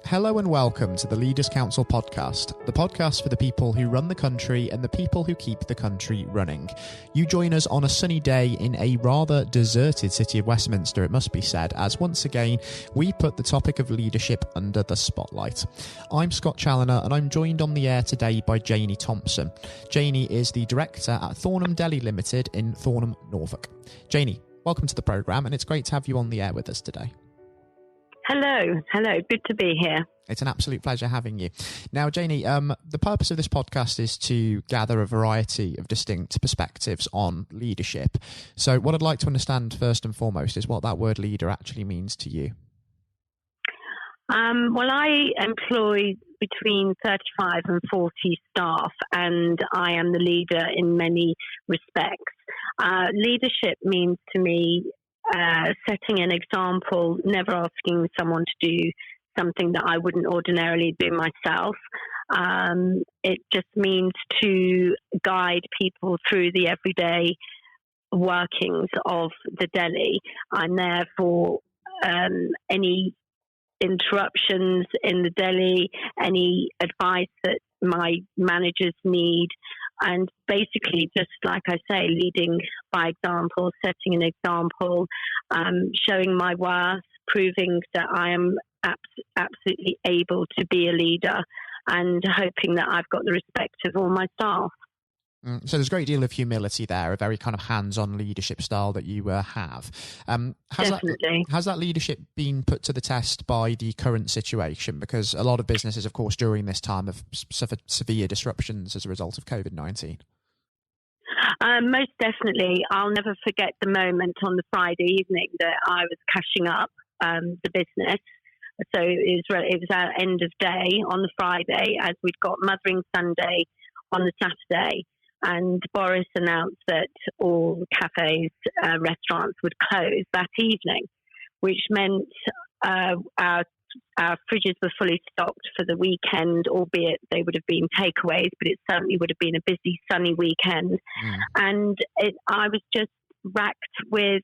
Hello and welcome to the Leaders Council podcast, the podcast for the people who run the country and the people who keep the country running. You join us on a sunny day in a rather deserted city of Westminster, it must be said, as once again we put the topic of leadership under the spotlight. I'm Scott Challoner and I'm joined on the air today by Janie Thompson. Janie is the director at Thornham Deli Limited in Thornham, Norfolk. Janie, welcome to the programme and it's great to have you on the air with us today. Hello. Good to be here. It's an absolute pleasure having you. Now, Janie, the purpose of this podcast is to gather a variety of distinct perspectives on leadership. So what I'd like to understand first and foremost is what that word leader actually means to you. Well, I employ between 35 and 40 staff, and I am the leader in many respects. Leadership means to me setting an example, never asking someone to do something that I wouldn't ordinarily do myself. It just means to guide people through the everyday workings of the deli. I'm there for any interruptions in the deli, any advice that my managers need, and basically, just like I say, leading by example, setting an example, showing my worth, proving that I am absolutely able to be a leader, and hoping that I've got the respect of all my staff. So there's a great deal of humility there, a very kind of hands-on leadership style that you have. Definitely. Has that leadership been put to the test by the current situation? Because a lot of businesses, of course, during this time have suffered severe disruptions as a result of COVID-19. Most definitely. I'll never forget the moment on the Friday evening that I was cashing up the business. So it was our end of day on the Friday as we'd got Mothering Sunday on the Saturday. And Boris announced that all cafes, restaurants would close that evening, which meant our fridges were fully stocked for the weekend, albeit they would have been takeaways, but it certainly would have been a busy, sunny weekend. And I was just racked with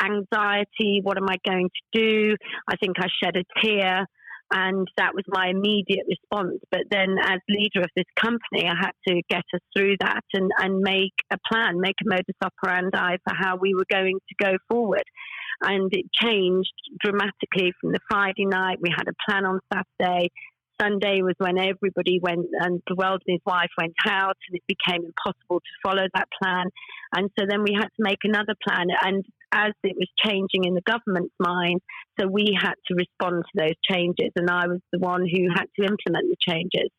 anxiety. What am I going to do? I think I shed a tear. And that was my immediate response. But then as leader of this company, I had to get us through that and make a plan, make a modus operandi for how we were going to go forward. And it changed dramatically from the Friday night. We had a plan on Saturday. Sunday was when everybody went, and the world and his wife went out, and it became impossible to follow that plan. And so then we had to make another plan. And as it was changing in the government's mind, so we had to respond to those changes, and I was the one who had to implement the changes.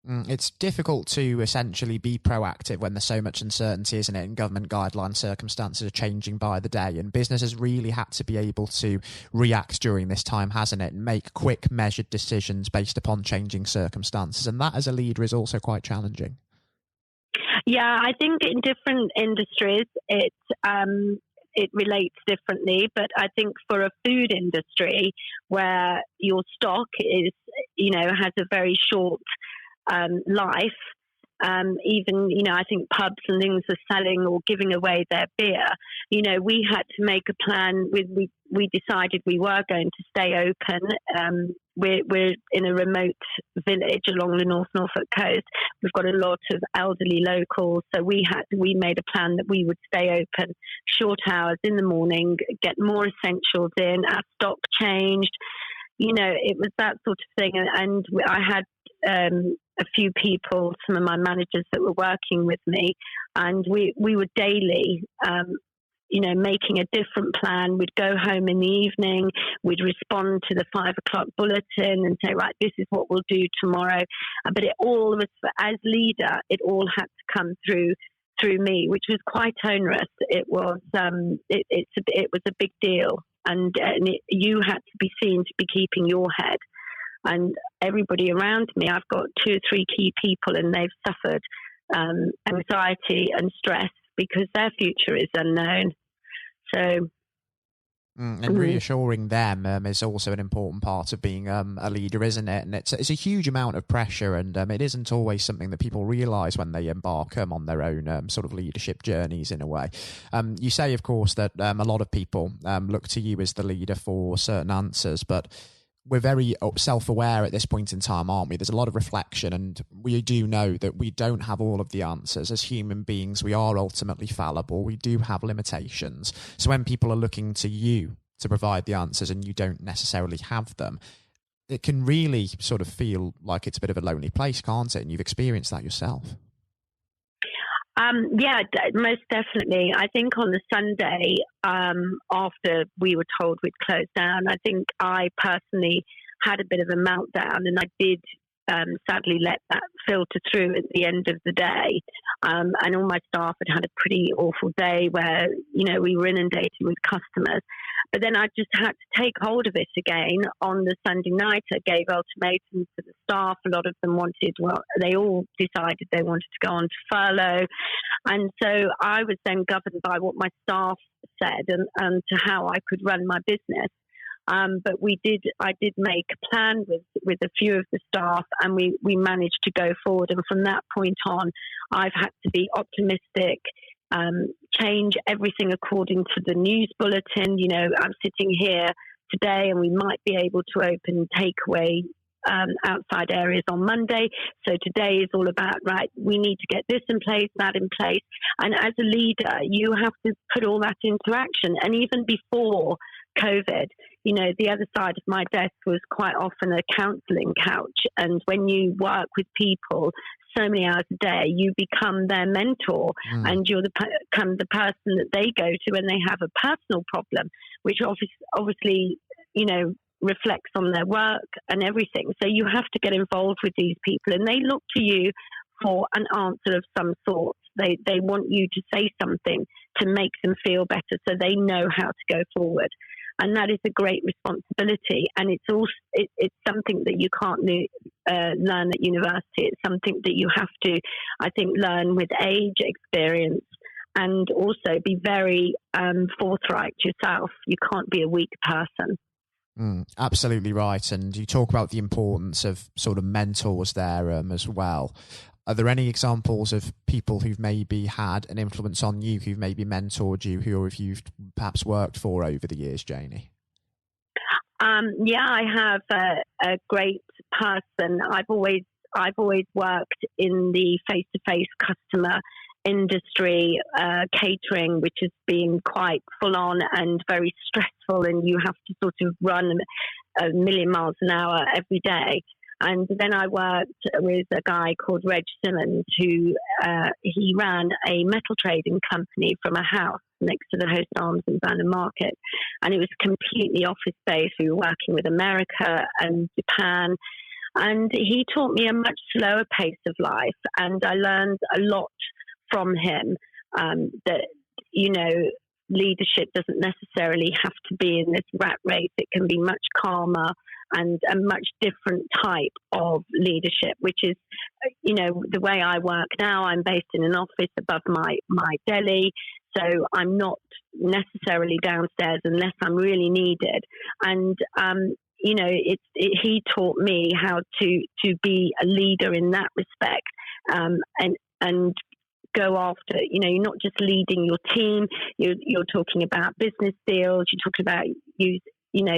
It's difficult to essentially be proactive when there's so much uncertainty, isn't it? And government guidelines, circumstances are changing by the day, and businesses really had to be able to react during this time, hasn't it? And make quick, measured decisions based upon changing circumstances, and that as a leader is also quite challenging. Yeah, I think in different industries it relates differently, but I think for a food industry where your stock is, has a very short life, even, I think pubs and things are selling or giving away their beer. We had to make a plan. We decided we were going to stay open. We're in a remote village along the North Norfolk coast. We've got a lot of elderly locals, so we made a plan that we would stay open short hours in the morning, get more essentials in, our stock changed. It was that sort of thing, and I had a few people, some of my managers that were working with me, and we were daily, making a different plan. We'd go home in the evening, we'd respond to the 5 o'clock bulletin and say, right, this is what we'll do tomorrow. But it all was, as leader, it all had to come through me, which was quite onerous. It was, it was a big deal, and you had to be seen to be keeping your head. And everybody around me, I've got 2 or 3 key people, and they've suffered anxiety and stress because their future is unknown. So, and reassuring them is also an important part of being a leader, isn't it? And it's a huge amount of pressure, and it isn't always something that people realise when they embark on their own sort of leadership journeys in a way. You say, of course, that a lot of people look to you as the leader for certain answers, but we're very self-aware at this point in time, aren't we? There's a lot of reflection, and we do know that we don't have all of the answers. As human beings, we are ultimately fallible. We do have limitations. So when people are looking to you to provide the answers and you don't necessarily have them, it can really sort of feel like it's a bit of a lonely place, can't it? And you've experienced that yourself. Most definitely. I think on the Sunday, after we were told we'd closed down, I think I personally had a bit of a meltdown, and I did sadly let that filter through at the end of the day. And all my staff had a pretty awful day where, we were inundated with customers. But then I just had to take hold of it again on the Sunday night. I gave ultimatums to the staff. A lot of them they all decided they wanted to go on to furlough. And so I was then governed by what my staff said and to how I could run my business. But I did make a plan with a few of the staff, and we managed to go forward. And from that point on, I've had to be optimistic, change everything according to the news bulletin. I'm sitting here today and we might be able to open takeaway outside areas on Monday. So today is all about, right, we need to get this in place, that in place. And as a leader, you have to put all that into action. And even before COVID, the other side of my desk was quite often a counselling couch. And when you work with people so many hours a day, you become their mentor, and you're become the person that they go to when they have a personal problem, which obviously, reflects on their work and everything. So you have to get involved with these people, and they look to you for an answer of some sort. They want you to say something to make them feel better, so they know how to go forward. And that is a great responsibility. And it's something that you can't learn at university. It's something that you have to, I think, learn with age, experience, and also be very forthright yourself. You can't be a weak person. Absolutely right. And you talk about the importance of sort of mentors there as well. Are there any examples of people who've maybe had an influence on you, who've maybe mentored you, who you've perhaps worked for over the years, Janie? I have a great person. I've always worked in the face-to-face customer industry, catering, which has been quite full on and very stressful, and you have to sort of run a million miles an hour every day. And then I worked with a guy called Reg Simmons, who he ran a metal trading company from a house next to the Host Arms in Banner Market. And it was completely office-based. We were working with America and Japan. And he taught me a much slower pace of life. And I learned a lot from him, that, leadership doesn't necessarily have to be in this rat race. It can be much calmer and a much different type of leadership, which is, the way I work now. I'm based in an office above my Deli, so I'm not necessarily downstairs unless I'm really needed. And, he taught me how to be a leader in that respect, and go after, you're not just leading your team, you're talking about business deals, you're talking about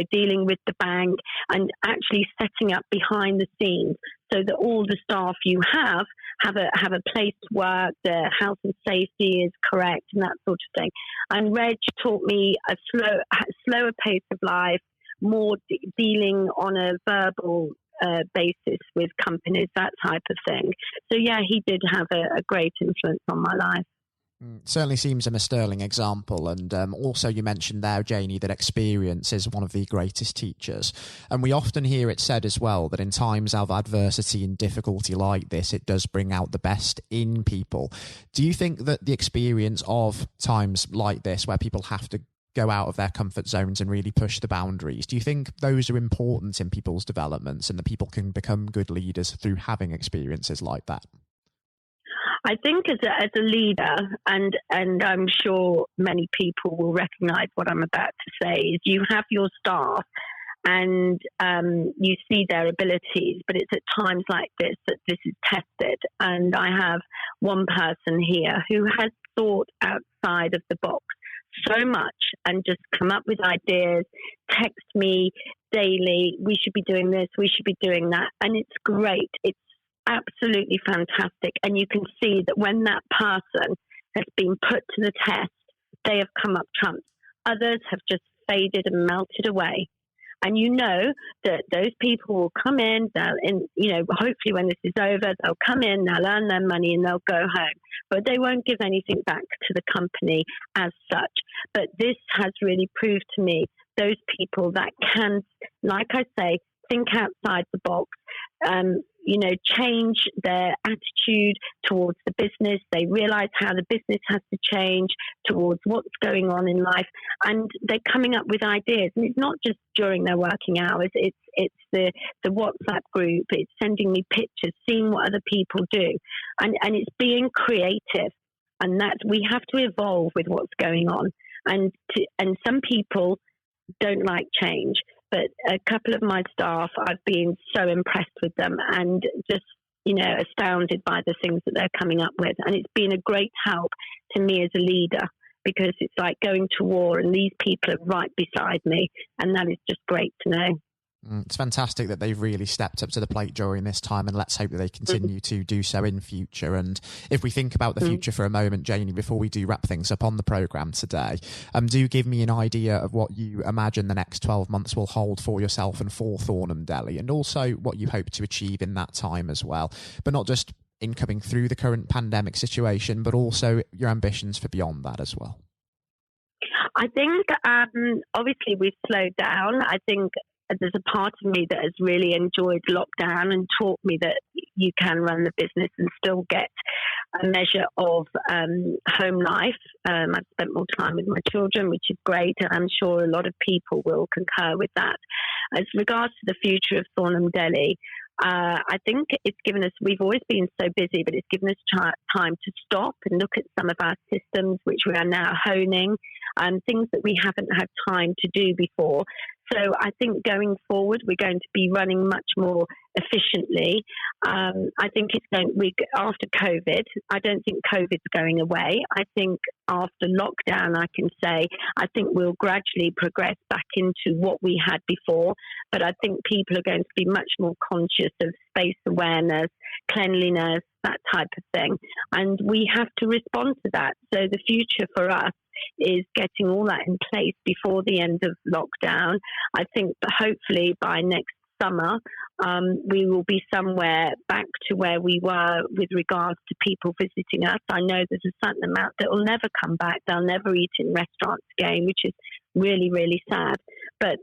dealing with the bank, and actually setting up behind the scenes so that all the staff you have a place to work, the health and safety is correct, and that sort of thing. And Reg taught me a slower pace of life, more dealing on a verbal basis with companies, that type of thing. So yeah, he did have a great influence on my life. Certainly seems a sterling example. And also you mentioned there, Janie, that experience is one of the greatest teachers. And we often hear it said as well that in times of adversity and difficulty like this, it does bring out the best in people. Do you think that the experience of times like this, where people have to go out of their comfort zones and really push the boundaries, do you think those are important in people's developments, and that people can become good leaders through having experiences like that? I think as a leader, and I'm sure many people will recognise what I'm about to say, is you have your staff and you see their abilities, but it's at times like this that this is tested. And I have one person here who has thought outside of the box, so much and just come up with ideas, text me daily, we should be doing this, we should be doing that. And it's great. It's absolutely fantastic. And you can see that when that person has been put to the test, they have come up trumps. Others have just faded and melted away. And you know that those people will come in, hopefully when this is over, they'll come in, they'll earn their money and they'll go home. But they won't give anything back to the company as such. But this has really proved to me those people that can, like I say, think outside the box, change their attitude towards the business. They realize how the business has to change towards what's going on in life, and they're coming up with ideas. And it's not just during their working hours. It's the WhatsApp group. It's sending me pictures, seeing what other people do, and it's being creative. And that we have to evolve with what's going on. And some people don't like change. But a couple of my staff, I've been so impressed with them and just, astounded by the things that they're coming up with. And it's been a great help to me as a leader, because it's like going to war and these people are right beside me. And that is just great to know. It's fantastic that they've really stepped up to the plate during this time, and let's hope that they continue to do so in future. And if we think about the future for a moment, Janie, before we do wrap things up on the programme today, do give me an idea of what you imagine the next 12 months will hold for yourself and for Thornham Deli, and also what you hope to achieve in that time as well. But not just in coming through the current pandemic situation, but also your ambitions for beyond that as well. I think, obviously, we've slowed down. I think there's a part of me that has really enjoyed lockdown and taught me that you can run the business and still get a measure of home life. I've spent more time with my children, which is great, and I'm sure a lot of people will concur with that. As regards to the future of Thornham Deli, I think it's given us, we've always been so busy, but it's given us time to stop and look at some of our systems, which we are now honing, and things that we haven't had time to do before. So I think going forward, we're going to be running much more efficiently. I think after COVID, I don't think COVID's going away. I think after lockdown, I can say, I think we'll gradually progress back into what we had before. But I think people are going to be much more conscious of space awareness, cleanliness, that type of thing. And we have to respond to that. So the future for us is getting all that in place before the end of lockdown. I think that hopefully by next summer, we will be somewhere back to where we were with regards to people visiting us. I know there's a certain amount that will never come back. They'll never eat in restaurants again, which is really, really sad. But,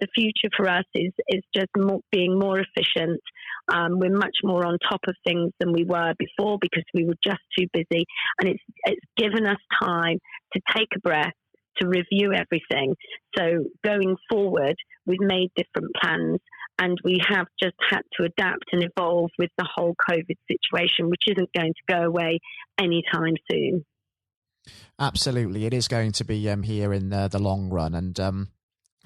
the future for us is just being more efficient. We're much more on top of things than we were before because we were just too busy. And it's given us time to take a breath, to review everything. So going forward, we've made different plans and we have just had to adapt and evolve with the whole COVID situation, which isn't going to go away anytime soon. Absolutely. It is going to be here in the long run. And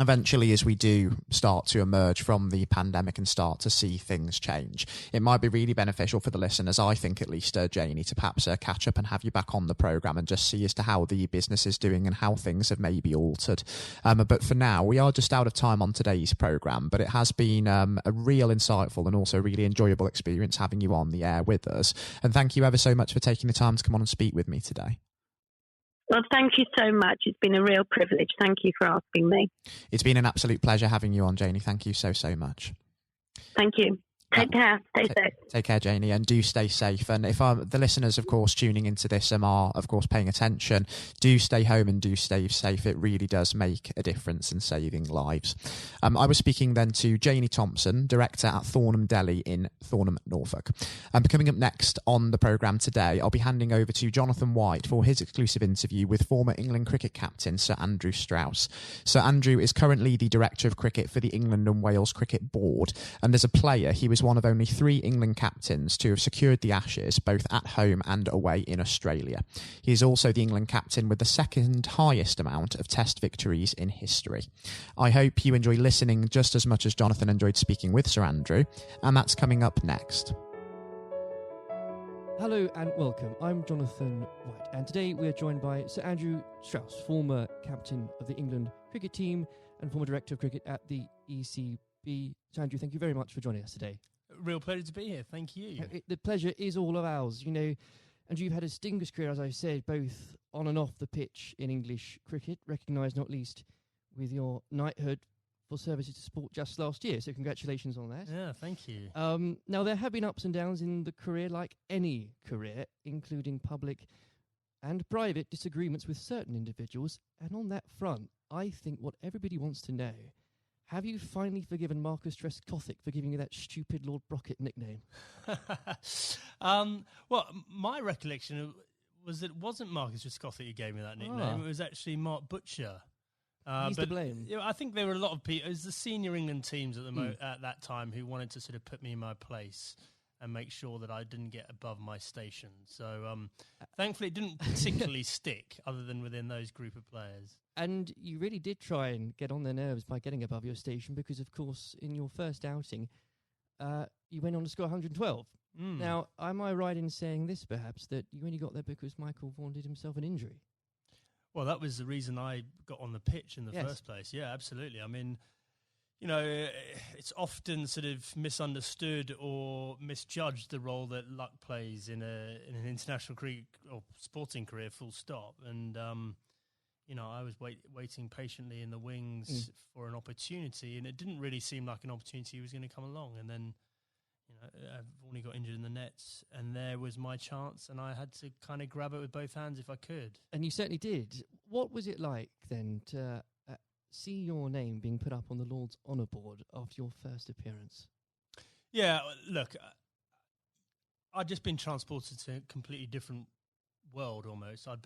eventually, as we do start to emerge from the pandemic and start to see things change, it might be really beneficial for the listeners, I think at least, Janie, to perhaps catch up and have you back on the programme and just see as to how the business is doing and how things have maybe altered. But for now, we are just out of time on today's programme, but it has been a real insightful and also really enjoyable experience having you on the air with us. And thank you ever so much for taking the time to come on and speak with me today. Well, thank you so much. It's been a real privilege. Thank you for asking me. It's been an absolute pleasure having you on, Janie. Thank you so much. Thank you. Take care. Stay safe. Take care, Janie, and do stay safe. And if the listeners, of course, tuning into this are, of course, paying attention, do stay home and do stay safe. It really does make a difference in saving lives. I was speaking then to Janie Thompson, director at Thornham Deli in Thornham, Norfolk. Coming up next on the programme today, I'll be handing over to Jonathan White for his exclusive interview with former England cricket captain Sir Andrew Strauss. Sir Andrew is currently the director of cricket for the England and Wales Cricket Board, and as a player, he was one of only 3 England captains to have secured the Ashes, both at home and away in Australia. He is also the England captain with the second highest amount of Test victories in history. I hope you enjoy listening just as much as Jonathan enjoyed speaking with Sir Andrew, and that's coming up next. Hello and welcome. I'm Jonathan White, and today we are joined by Sir Andrew Strauss, former captain of the England cricket team and former director of cricket at the ECB. Sir Andrew, thank you very much for joining us today. Real pleasure to be here. Thank you. The pleasure is all of ours. You know, Andrew, you've had a distinguished career, as I said, both on and off the pitch in English cricket, recognised not least with your knighthood for services to sport just last year. So congratulations on that. Yeah, thank you. Now, there have been ups and downs in the career, like any career, including public and private disagreements with certain individuals. And on that front, I think what everybody wants to know, have you finally forgiven Marcus Trescothick for giving you that stupid Lord Brocket nickname? Well, my recollection was that it wasn't Marcus Trescothick who gave me that nickname. It was actually Mark Butcher. He's to blame. You know, I think there were a lot of people. It was the senior England teams at that time who wanted to sort of put me in my place and make sure that I didn't get above my station. So thankfully it didn't particularly stick other than within those group of players. And you really did try and get on their nerves by getting above your station because, of course, in your first outing, you went on to score 112. Now, am I right in saying this, perhaps, that you only got there because Michael Vaughan did himself an injury? Well, that was the reason I got on the pitch in the first place. Yeah, absolutely. I mean, you know, it's often sort of misunderstood or misjudged the role that luck plays in an international cricket or sporting career, full stop. And, you know, I was waiting patiently in the wings for an opportunity, and it didn't really seem like an opportunity was going to come along. And then, you know, I've only got injured in the nets, and there was my chance, and I had to kind of grab it with both hands if I could. And you certainly did. What was it like then to see your name being put up on the Lord's Honour Board after your first appearance? Yeah, look, I'd just been transported to a completely different world almost. I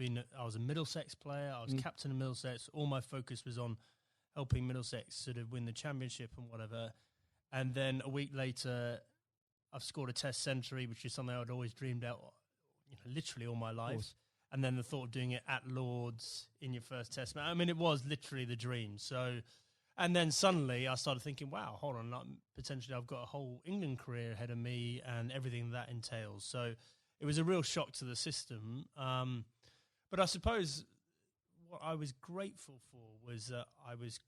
was a Middlesex player, I was captain of Middlesex, all my focus was on helping Middlesex sort of win the championship and whatever. And then a week later, I've scored a test century, which is something I'd always dreamed out, you know, literally all my life. And then the thought of doing it at Lord's in your first test match. I mean, it was literally the dream. So, and then suddenly I started thinking, wow, hold on, potentially I've got a whole England career ahead of me and everything that entails. So it was a real shock to the system. But I suppose what I was grateful for was that I was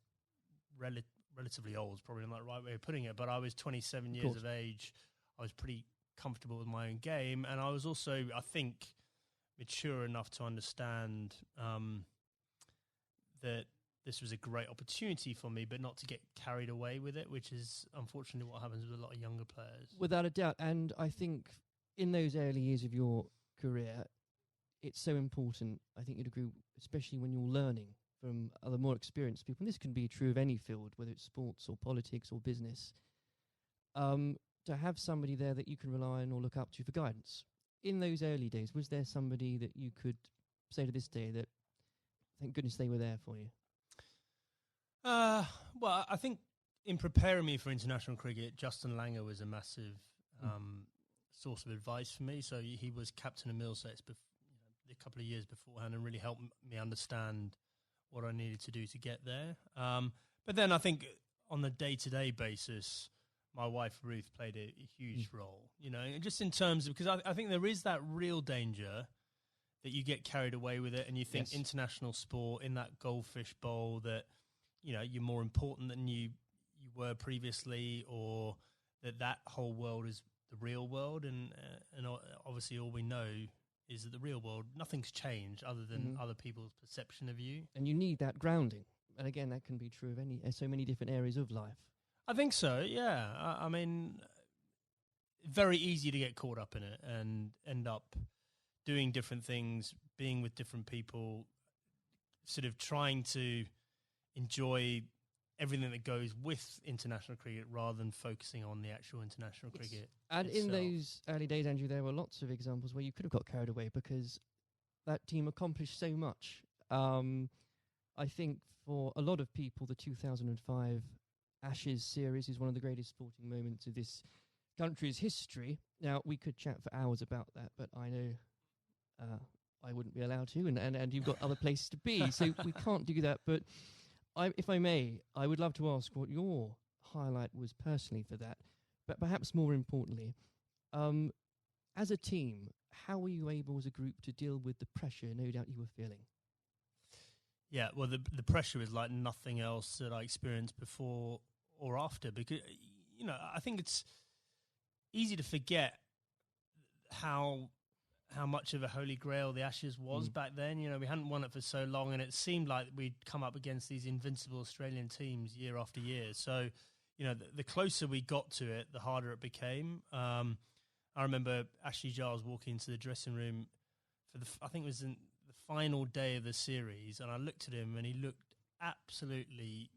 relatively old, probably not the right way of putting it, but I was 27 years of age. I was pretty comfortable with my own game, and I was also, I think, mature enough to understand that this was a great opportunity for me, but not to get carried away with it, which is unfortunately what happens with a lot of younger players. Without a doubt. And I think in those early years of your career, it's so important, I think you'd agree, especially when you're learning from other more experienced people. And this can be true of any field, whether it's sports or politics or business. To have somebody there that you can rely on or look up to for guidance. In those early days, was there somebody that you could say to this day that, thank goodness they were there for you? Well, I think in preparing me for international cricket, Justin Langer was a massive source of advice for me. So he was captain of Middlesex a couple of years beforehand and really helped me understand what I needed to do to get there. But then I think on the day-to-day basis, my wife Ruth played a huge role, you know, just in terms of, because I think there is that real danger that you get carried away with it and you think international sport in that goldfish bowl that, you know, you're more important than you were previously, or that whole world is the real world. And obviously all we know is that the real world, nothing's changed other than other people's perception of you. And you need that grounding. And again, that can be true of so many different areas of life. I think so, yeah. I mean, very easy to get caught up in it and end up doing different things, being with different people, sort of trying to enjoy everything that goes with international cricket rather than focusing on the actual international cricket. And itself. In those early days, Andrew, there were lots of examples where you could have got carried away because that team accomplished so much. I think for a lot of people, the 2005 Ashes series is one of the greatest sporting moments of this country's history. Now, we could chat for hours about that, but I know I wouldn't be allowed to, and you've got other places to be, so we can't do that. But if I may, I would love to ask what your highlight was personally for that, but perhaps more importantly, as a team, how were you able as a group to deal with the pressure no doubt you were feeling? Yeah, well, the pressure is like nothing else that I experienced before or after, because, I think it's easy to forget how much of a holy grail the Ashes was back then. We hadn't won it for so long, and it seemed like we'd come up against these invincible Australian teams year after year. So, the closer we got to it, the harder it became. I remember Ashley Giles walking into the dressing room for I think it was in the final day of the series, and I looked at him and he looked absolutely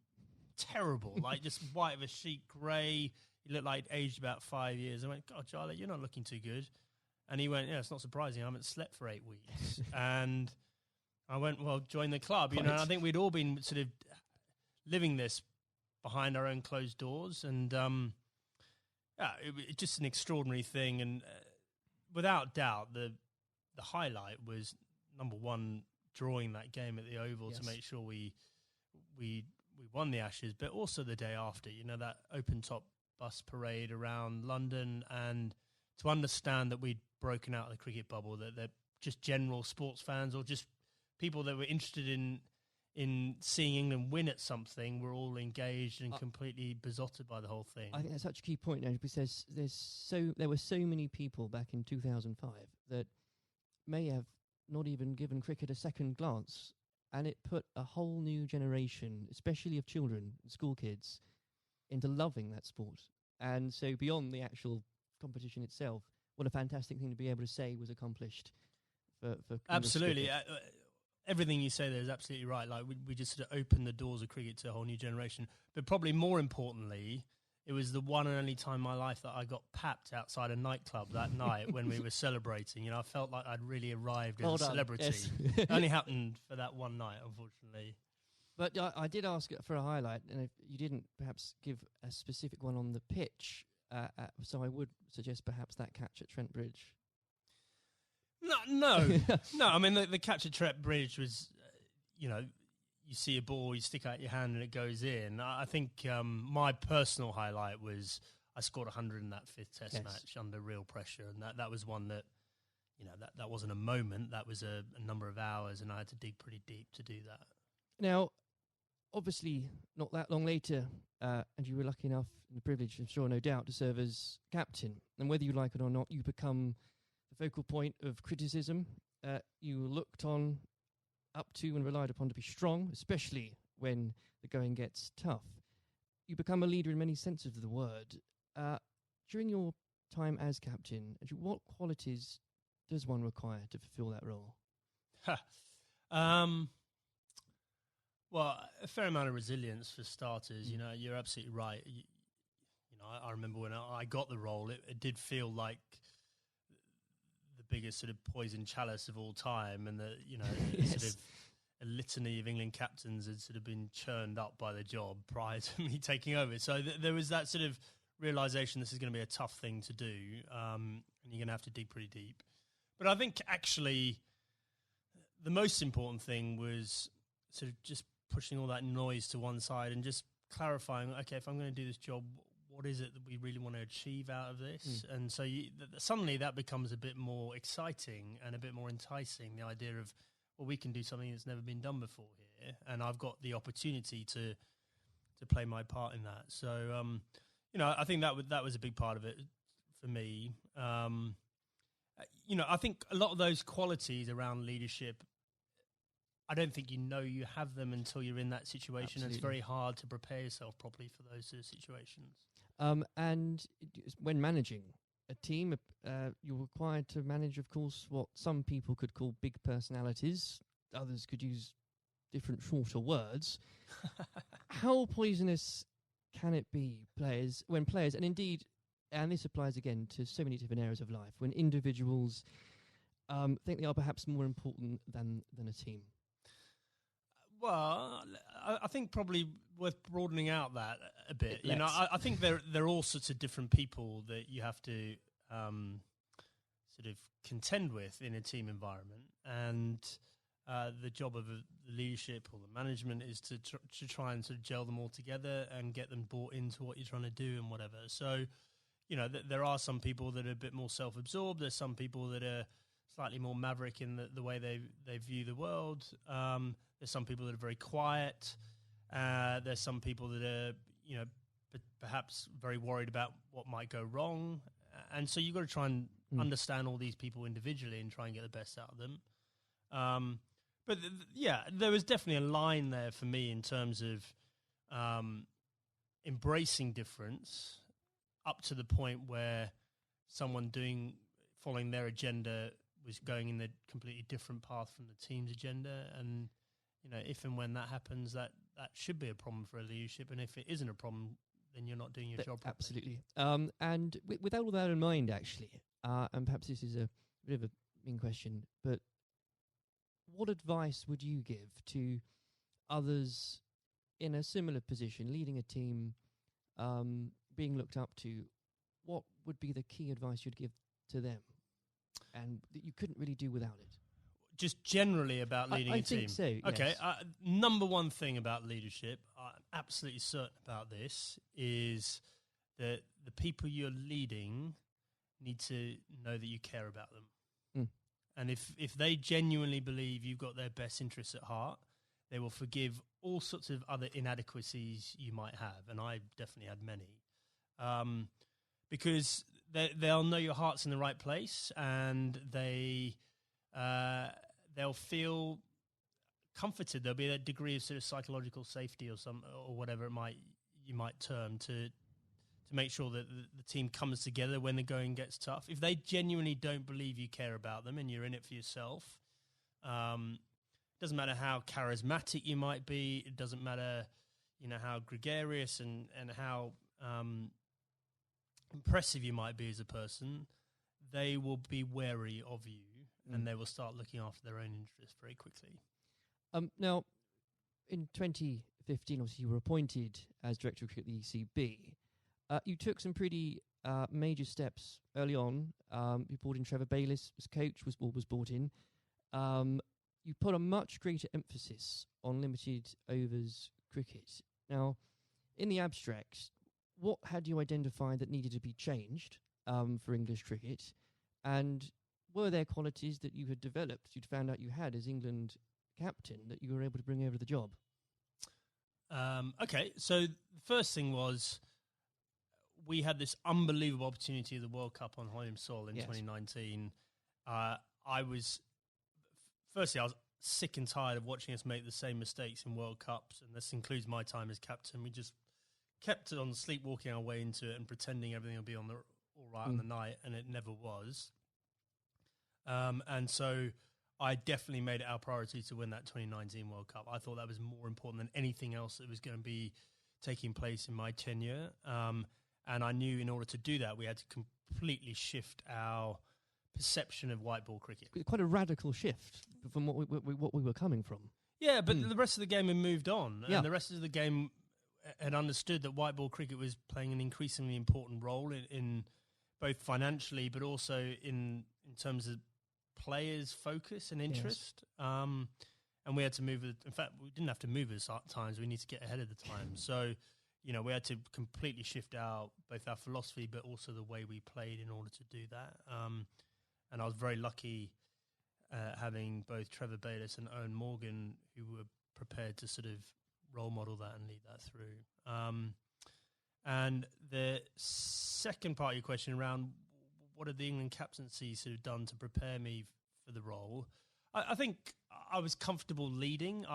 terrible, like just white of a sheet, grey. He looked like aged about 5 years. I went, God, Charlie, you're not looking too good. And he went, yeah, it's not surprising. I haven't slept for 8 weeks. And I went, well, join the club. And I think we'd all been sort of living this behind our own closed doors. And it's just an extraordinary thing. And without doubt, the highlight was, number one, drawing that game at the Oval to make sure we won the Ashes, but also the day after, that open-top bus parade around London, and to understand that we'd broken out of the cricket bubble, that they're just general sports fans or just people that were interested in seeing England win at something were all engaged and completely besotted by the whole thing. I think that's such a key point now, because there were so many people back in 2005 that may have not even given cricket a second glance, and it put a whole new generation, especially of children, school kids, into loving that sport. And so beyond the actual competition itself, what a fantastic thing to be able to say was accomplished for absolutely. Everything you say there is absolutely right. Like we just sort of opened the doors of cricket to a whole new generation. But probably more importantly, it was the one and only time in my life that I got papped outside a nightclub that night when we were celebrating. I felt like I'd really arrived as a celebrity. Yes. It only happened for that one night, unfortunately. But I did ask for a highlight, and if you didn't perhaps give a specific one on the pitch, so I would suggest perhaps that catch at Trent Bridge. No. I mean, the catch at Trent Bridge was, you see a ball, you stick out your hand and it goes in. I think my personal highlight was I scored 100 in that fifth Test match under real pressure, and that was one that, that wasn't a moment, that was a number of hours, and I had to dig pretty deep to do that. Now, obviously, not that long later, and you were lucky enough and the privilege, I'm sure, no doubt, to serve as captain. And whether you like it or not, you become the focal point of criticism. You were looked on, up to, and relied upon to be strong, especially when the going gets tough. You become a leader in many senses of the word. During your time as captain, what qualities does one require to fulfill that role? Well, a fair amount of resilience for starters. You're absolutely right. I remember when I got the role, it did feel like the biggest sort of poison chalice of all time, and that sort of a litany of England captains had sort of been churned up by the job prior to me taking over. So there was that sort of realization this is going to be a tough thing to do, and you're going to have to dig pretty deep. But I think actually the most important thing was sort of just pushing all that noise to one side and just clarifying, okay, if I'm going to do this job, what is it that we really want to achieve out of this? And so suddenly that becomes a bit more exciting and a bit more enticing, the idea of, well, we can do something that's never been done before here, and I've got the opportunity to play my part in that. So, I think that was a big part of it for me. I think a lot of those qualities around leadership, I don't think you have them until you're in that situation. Absolutely. It's very hard to prepare yourself properly for those sort of situations. And when managing a team, you're required to manage, of course, what some people could call big personalities. Others could use different, shorter words. How poisonous can it be, when players, and indeed, and this applies again to so many different areas of life, when individuals think they are perhaps more important than a team? Well, I think probably worth broadening out that a bit. I think there are all sorts of different people that you have to sort of contend with in a team environment, and the job of the leadership or the management is to try and sort of gel them all together and get them bought into what you're trying to do and whatever. So, there are some people that are a bit more self-absorbed. There's some people that are slightly more maverick in the way they view the world. There's some people that are very quiet. There's some people that are, perhaps very worried about what might go wrong. And so you've got to try and understand all these people individually and try and get the best out of them. But there was definitely a line there for me in terms of embracing difference up to the point where someone following their agenda was going in a completely different path from the team's agenda. And, if and when that happens, that should be a problem for a leadership. And if it isn't a problem, then you're not doing your job properly. Absolutely. And with all that in mind, actually, and perhaps this is a bit of a mean question, but what advice would you give to others in a similar position, leading a team, being looked up to? What would be the key advice you'd give to them and that you couldn't really do without it? Just generally about leading a team? I think so, yes. Okay, number one thing about leadership, I'm absolutely certain about this, is that the people you're leading need to know that you care about them. And if they genuinely believe you've got their best interests at heart, they will forgive all sorts of other inadequacies you might have, and I definitely had many, because they'll know your heart's in the right place, and they'll feel comforted. There'll be a degree of sort of psychological safety or whatever you might term to make sure that the team comes together when the going gets tough. If they genuinely don't believe you care about them and you're in it for yourself, doesn't matter how charismatic you might be. It doesn't matter, how gregarious and how impressive you might be as a person. They will be wary of you, and they will start looking after their own interests very quickly. Now, in 2015, obviously, you were appointed as Director of Cricket at the ECB. You took some pretty major steps early on. You brought in Trevor Bayliss as coach, was brought in. You put a much greater emphasis on limited overs cricket. Now, in the abstract, what had you identified that needed to be changed for English cricket? And were there qualities that you had developed, you'd found out you had as England captain, that you were able to bring over the job? Okay, so the first thing was we had this unbelievable opportunity of the World Cup on home soil in 2019. I was sick and tired of watching us make the same mistakes in World Cups, and this includes my time as captain. We just kept on sleepwalking our way into it and pretending everything would be all right on the night, and it never was. And so I definitely made it our priority to win that 2019 World Cup. I thought that was more important than anything else that was going to be taking place in my tenure. And I knew in order to do that, we had to completely shift our perception of white ball cricket. Quite a radical shift from what we were coming from. Yeah, but the rest of the game had moved on. And the rest of the game had understood that white ball cricket was playing an increasingly important role in both financially, but also in terms of players' focus and interest. Yes. And we had to move. In fact, we didn't have to move at times. We need to get ahead of the time. So, we had to completely shift both our philosophy, but also the way we played in order to do that. And I was very lucky having both Trevor Bayliss and Owen Morgan, who were prepared to sort of role model that and lead that through. And the second part of your question around what had the England captaincy sort of done to prepare me for the role, I think I was comfortable leading.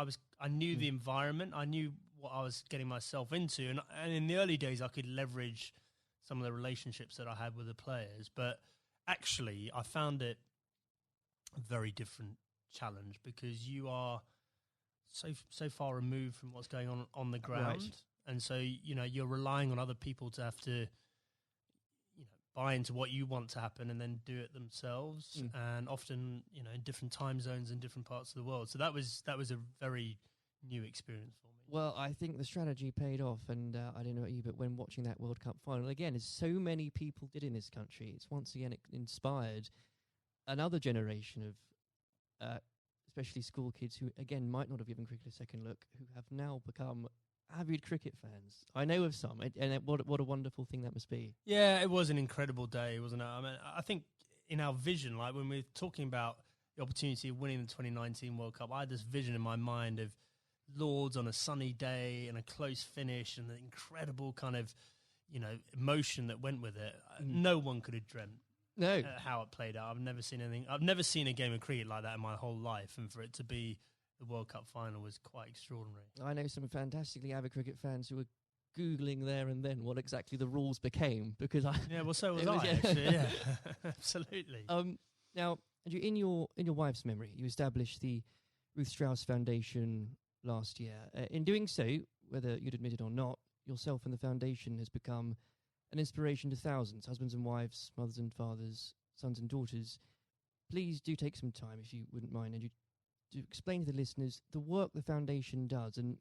I knew the environment. I knew what I was getting myself into. And in the early days, I could leverage some of the relationships that I had with the players. But actually, I found it a very different challenge because you are so far removed from what's going on the ground. Right. And so, you're relying on other people to have to buy into what you want to happen and then do it themselves. And often, in different time zones in different parts of the world. So that was a very new experience for me. Well, I think the strategy paid off, and I don't know about you, but when watching that World Cup final, again, as so many people did in this country, it's once again inspired another generation of especially school kids who, again, might not have given cricket a second look, who have now become avid cricket fans. I know of some, what a wonderful thing that must be. Yeah, it was an incredible day, wasn't it? I mean, I think in our vision, like when we're talking about the opportunity of winning the 2019 World Cup, I had this vision in my mind of Lords on a sunny day and a close finish and the incredible kind of, emotion that went with it. No one could have dreamt how it played out. I've never seen anything. I've never seen a game of cricket like that in my whole life, and for it to be the World Cup final was quite extraordinary. I know some fantastically avid cricket fans who were Googling there and then what exactly the rules became, because so was I, actually, yeah. Absolutely. Now, Andrew, in your wife's memory, you established the Ruth Strauss Foundation last year. In doing so, whether you'd admit it or not, yourself and the foundation has become an inspiration to thousands, husbands and wives, mothers and fathers, sons and daughters. Please do take some time, if you wouldn't mind, and to explain to the listeners the work the foundation does and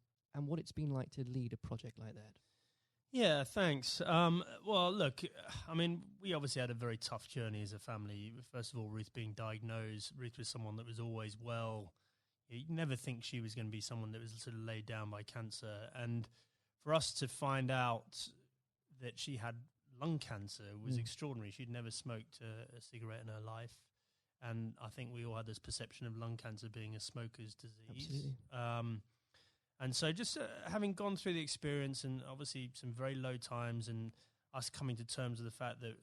what it's been like to lead a project like that. Yeah, thanks. Well, look, I mean, we obviously had a very tough journey as a family. First of all, Ruth being diagnosed. Ruth was someone that was always well. You'd never think she was going to be someone that was sort of laid down by cancer. And for us to find out that she had lung cancer was extraordinary. She'd never smoked a cigarette in her life. And I think we all had this perception of lung cancer being a smoker's disease. Absolutely. And so just having gone through the experience and obviously some very low times and us coming to terms with the fact that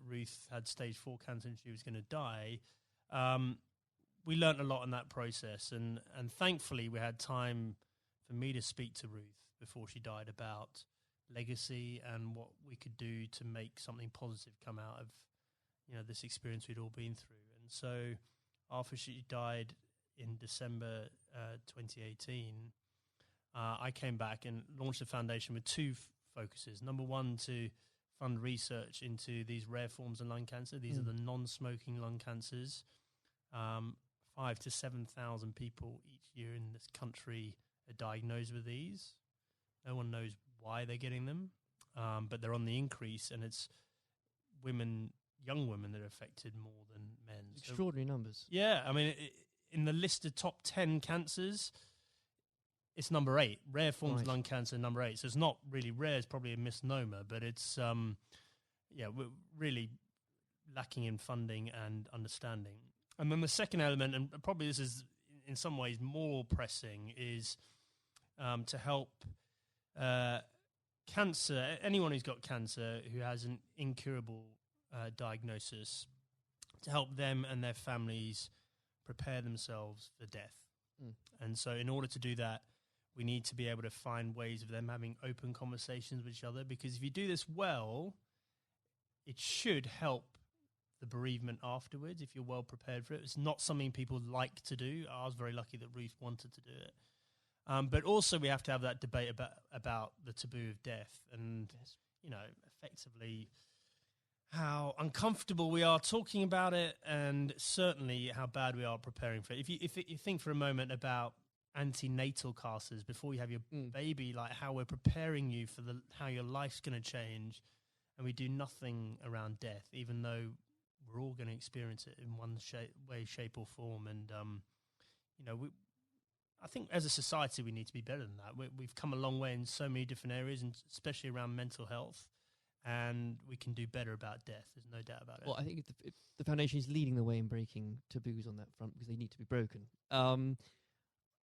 Ruth had stage 4 cancer and she was going to die, we learnt a lot in that process. And thankfully we had time for me to speak to Ruth before she died about legacy and what we could do to make something positive come out of this experience we'd all been through. And so after she died in December 2018, I came back and launched the foundation with two focuses. Number one, to fund research into these rare forms of lung cancer. These are the non-smoking lung cancers. 5,000 to 7,000 people each year in this country are diagnosed with these. No one knows why they're getting them, but they're on the increase, and it's young women that are affected more than men. Extraordinary numbers. Yeah, I mean, in the list of top 10 cancers, it's number 8. Rare forms of lung cancer, number 8. So it's not really rare. It's probably a misnomer, but it's, we're really lacking in funding and understanding. And then the second element, and probably this is in some ways more pressing, is to help cancer, anyone who's got cancer who has an incurable diagnosis, to help them and their families prepare themselves for death. And so in order to do that, we need to be able to find ways of them having open conversations with each other, because if you do this well, it should help the bereavement afterwards if you're well prepared for it. It's not something people like to do. I was very lucky that Ruth wanted to do it. But also we have to have that debate about the taboo of death and, effectively how uncomfortable we are talking about it, and certainly how bad we are preparing for it. If you think for a moment about antenatal classes before you have your baby, like how we're preparing you for how your life's going to change, and we do nothing around death, even though we're all going to experience it in one way, shape or form. And, I think as a society we need to be better than that. We've come a long way in so many different areas, and especially around mental health, and we can do better about death. There's no doubt about it. Well, I think if the foundation is leading the way in breaking taboos on that front, because they need to be broken.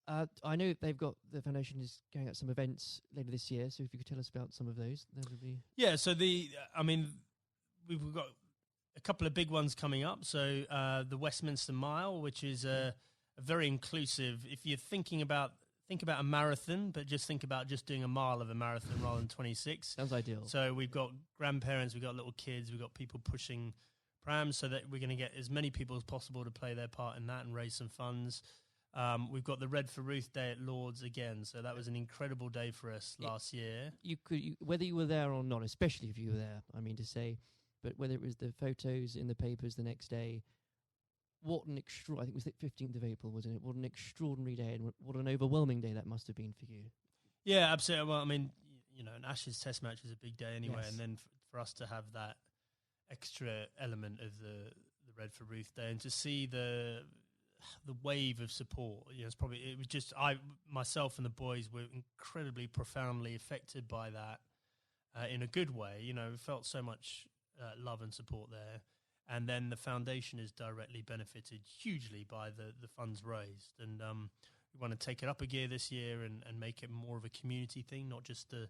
I know the foundation is going out some events later this year, so if you could tell us about some of those, that would be... Yeah, so we've got a couple of big ones coming up. So the Westminster Mile, which is a very inclusive, if you're think about a marathon, but just think about just doing a mile of a marathon rather than 26. Sounds ideal. So we've got grandparents, we've got little kids, we've got people pushing prams, so that we're going to get as many people as possible to play their part in that and raise some funds. We've got the Red for Ruth Day at Lords again, so that was an incredible day for us last year. Whether you were there or not, especially if you were there, I mean to say, but whether it was the photos in the papers the next day, what an I think it was the 15th of April, wasn't it? What an extraordinary day, and what an overwhelming day that must have been for you. Yeah, absolutely. Well, I mean, an Ashes Test match is a big day anyway, and then for us to have that extra element of the Red for Ruth Day, and to see the the wave of support. It was just myself and the boys were incredibly profoundly affected by that in a good way. We felt so much love and support there. And then the foundation is directly benefited hugely by the funds raised. And we want to take it up a gear this year and make it more of a community thing, not just the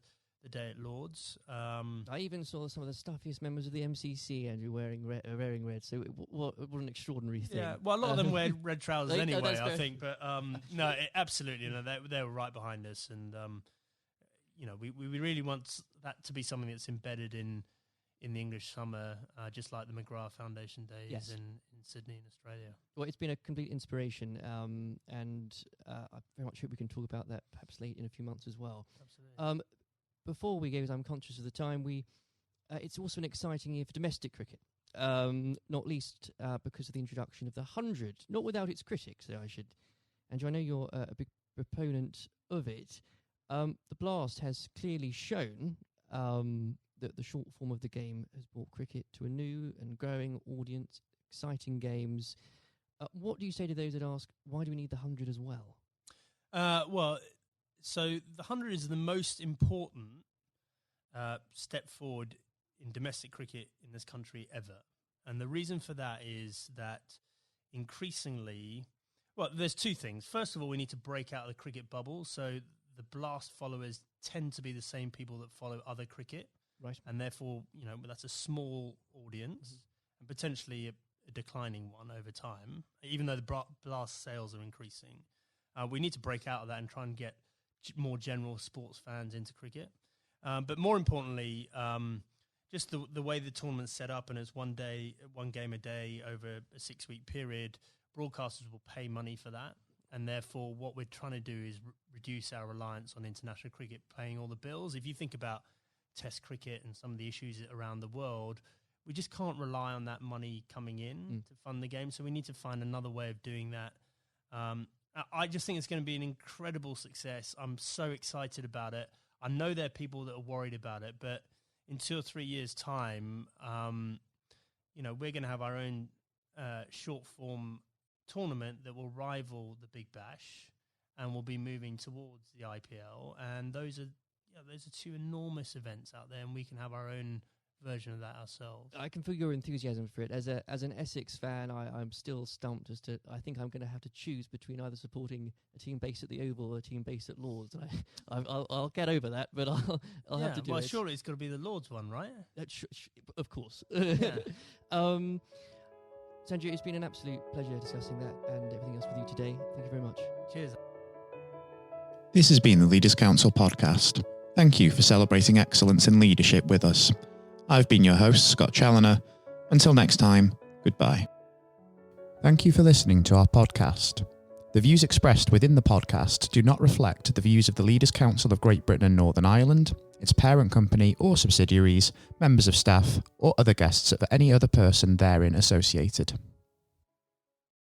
day at Lord's. I even saw some of the stuffiest members of the MCC, Andrew, wearing red. So what an extraordinary thing. Yeah, well, a lot of them wear red trousers anyway, I think. But no, absolutely, they were right behind us, and we really want that to be something that's embedded in the English summer, just like the McGrath Foundation Days in Sydney in Australia. Well, it's been a complete inspiration, and I very much hope we can talk about that perhaps late in a few months as well. Absolutely. Before we go, as I'm conscious of the time, it's also an exciting year for domestic cricket, not least because of the introduction of the 100, not without its critics, Andrew, I know you're a big proponent of it. The Blast has clearly shown that the short form of the game has brought cricket to a new and growing audience, exciting games. What do you say to those that ask, why do we need the 100 as well? So the 100 is the most important step forward in domestic cricket in this country ever. And the reason for that is that increasingly, there's two things. First of all, we need to break out of the cricket bubble. So the Blast followers tend to be the same people that follow other cricket. Right. And therefore, that's a small audience and potentially a declining one over time, even though the Blast sales are increasing. We need to break out of that and try and get more general sports fans into cricket. But more importantly, just the way the tournament's set up, and it's one game a day over a 6-week period, broadcasters will pay money for that. And therefore, what we're trying to do is reduce our reliance on international cricket paying all the bills. If you think about Test cricket and some of the issues around the world, we just can't rely on that money coming in to fund the game. So we need to find another way of doing that. I just think it's going to be an incredible success. I'm so excited about it. I know there are people that are worried about it, but in 2 or 3 years' time, we're going to have our own short form tournament that will rival the Big Bash, and we'll be moving towards the IPL. And those are two enormous events out there, and we can have our own version of that ourselves. I can feel your enthusiasm for it. As an Essex fan, I'm still stumped as to, I think I'm going to have to choose between either supporting a team based at the Oval or a team based at Lord's. I'll get over that, but I'll have to do it. Well, surely it's got to be the Lord's one, right? Of course. Yeah. Sanjay, it's been an absolute pleasure discussing that and everything else with you today. Thank you very much. Cheers. This has been the Leaders Council podcast. Thank you for celebrating excellence in leadership with us. I've been your host, Scott Challoner. Until next time, goodbye. Thank you for listening to our podcast. The views expressed within the podcast do not reflect the views of the Leaders Council of Great Britain and Northern Ireland, its parent company or subsidiaries, members of staff, or other guests of any other person therein associated.